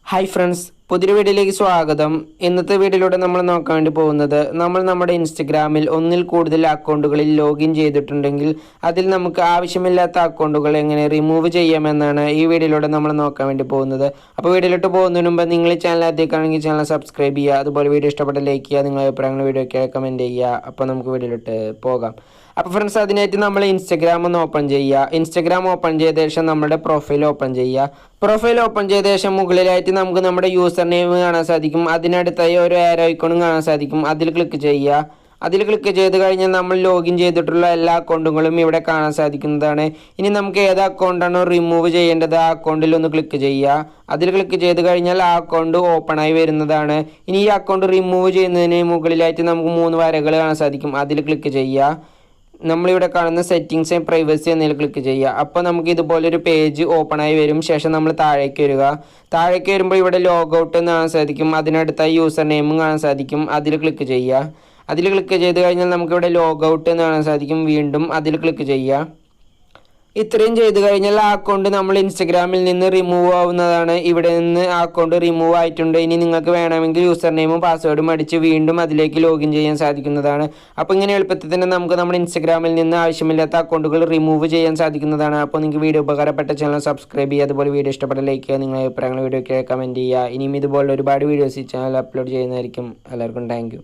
Hi friends, പുതിയൊരു വീഡിയോയിലേക്ക് സ്വാഗതം. ഇന്നത്തെ വീഡിയോയിലൂടെ നമ്മൾ നോക്കാൻ വേണ്ടി പോകുന്നത്, നമ്മൾ നമ്മുടെ ഇൻസ്റ്റഗ്രാമിൽ ഒന്നിൽ കൂടുതൽ അക്കൗണ്ടുകളിൽ ലോഗിൻ ചെയ്തിട്ടുണ്ടെങ്കിൽ അതിൽ നമുക്ക് ആവശ്യമില്ലാത്ത അക്കൗണ്ടുകൾ എങ്ങനെ റിമൂവ് ചെയ്യാമെന്നാണ് ഈ വീഡിയോയിലൂടെ നമ്മൾ നോക്കാൻ വേണ്ടി പോകുന്നത്. അപ്പോൾ വീഡിയോയിലോട്ട് പോകുന്നതിന് മുമ്പ് നിങ്ങൾ ഈ ചാനൽ ആദ്യമാണെങ്കിൽ ചാനൽ സബ്സ്ക്രൈബ് ചെയ്യുക. അതുപോലെ വീഡിയോ ഇഷ്ടപ്പെട്ട ലൈക്ക് ചെയ്യുക, നിങ്ങളുടെ അഭിപ്രായങ്ങൾ വീഡിയോയ്ക്ക് കമൻറ്റ് ചെയ്യുക. അപ്പോൾ നമുക്ക് വീഡിയോയിലോട്ട് പോകാം. അപ്പോൾ ഫ്രണ്ട്സ്, അതിനായിട്ട് നമ്മൾ ഇൻസ്റ്റഗ്രാം ഒന്ന് ഓപ്പൺ ചെയ്യുക. ഇൻസ്റ്റഗ്രാം ഓപ്പൺ ചെയ്ത ശേഷം നമ്മുടെ പ്രൊഫൈൽ ഓപ്പൺ ചെയ്യുക. പ്രൊഫൈൽ ഓപ്പൺ ചെയ്ത ശേഷം മുകളിലായിട്ട് നമുക്ക് നമ്മുടെ യൂസർ നെയിം കാണാൻ സാധിക്കും. അതിനടുത്തായി ഒരു ആരോ ഐക്കണും കാണാൻ സാധിക്കും. അതിൽ ക്ലിക്ക് ചെയ്യുക. അതിൽ ക്ലിക്ക് ചെയ്ത് കഴിഞ്ഞാൽ നമ്മൾ ലോഗിൻ ചെയ്തിട്ടുള്ള എല്ലാ അക്കൗണ്ടുകളും ഇവിടെ കാണാൻ സാധിക്കുന്നതാണ്. ഇനി നമുക്ക് ഏത് അക്കൗണ്ടാണോ റിമൂവ് ചെയ്യേണ്ടത് ആ അക്കൗണ്ടിൽ ഒന്ന് ക്ലിക്ക് ചെയ്യുക. അതിൽ ക്ലിക്ക് ചെയ്ത് കഴിഞ്ഞാൽ ആ അക്കൗണ്ട് ഓപ്പൺ ആയി വരുന്നതാണ്. ഇനി ഈ അക്കൗണ്ട് റിമൂവ് ചെയ്യുന്നതിന് മുകളിലായിട്ട് നമുക്ക് 3 വരകൾ കാണാൻ സാധിക്കും. അതിൽ ക്ലിക്ക് ചെയ്യുക. നമ്മളിവിടെ കാണുന്ന സെറ്റിങ്സ് ആൻഡ് പ്രൈവസി എന്നതിൽ ക്ലിക്ക് ചെയ്യുക. അപ്പോൾ നമുക്ക് ഇതുപോലൊരു പേജ് ഓപ്പൺ ആയി വരും. ശേഷം നമ്മൾ താഴേക്ക് വരിക. താഴേക്ക് വരുമ്പോൾ ഇവിടെ ലോഗൗട്ട് എന്ന് കാണാൻ സാധിക്കും. അതിനടുത്തായി യൂസർ നെയിമും കാണാൻ സാധിക്കും. അതിൽ ക്ലിക്ക് ചെയ്യുക. അതിൽ ക്ലിക്ക് ചെയ്ത് കഴിഞ്ഞാൽ നമുക്കിവിടെ ലോഗൗട്ട് എന്ന് കാണാൻ സാധിക്കും. വീണ്ടും അതിൽ ക്ലിക്ക് ചെയ്യുക. ഇത്രയും ചെയ്ത് കഴിഞ്ഞാൽ ആ അക്കൗണ്ട് നമ്മൾ ഇൻസ്റ്റഗ്രാമിൽ നിന്ന് റിമൂവ് ആവുന്നതാണ്. ഇവിടെ നിന്ന് ആ അക്കൗണ്ട് റിമൂവ് ആയിട്ടുണ്ട്. ഇനി നിങ്ങൾക്ക് വേണമെങ്കിൽ യൂസർ നെയിമും പാസ്വേഡും അടിച്ച് വീണ്ടും അതിലേക്ക് ലോഗിൻ ചെയ്യാൻ സാധിക്കുന്നതാണ്. അപ്പോൾ ഇങ്ങനെ എളുപ്പത്തിൽ തന്നെ നമുക്ക് നമ്മുടെ ഇൻസ്റ്റഗ്രാമിൽ നിന്ന് ആവശ്യമില്ലാത്ത അക്കൗണ്ടുകൾ റിമൂവ് ചെയ്യാൻ സാധിക്കുന്നതാണ്. അപ്പോൾ നിങ്ങൾക്ക് വീഡിയോ ഉപകാരപ്പെട്ട ചാനൽ സബ്സ്ക്രൈബ് ചെയ്യുക. അതുപോലെ വീഡിയോ ഇഷ്ടപ്പെട്ട ലൈക്ക് ചെയ്യുക. നിങ്ങളുടെ അഭിപ്രായങ്ങൾ വീഡിയോയ്ക്ക് കമൻറ്റ് ചെയ്യുക. ഇനിയും ഇതുപോലെ ഒരുപാട് വീഡിയോസ് ഈ ചാനൽ അപ്ലോഡ് ചെയ്യുന്നതായിരിക്കും. എല്ലാവർക്കും താങ്ക് യു.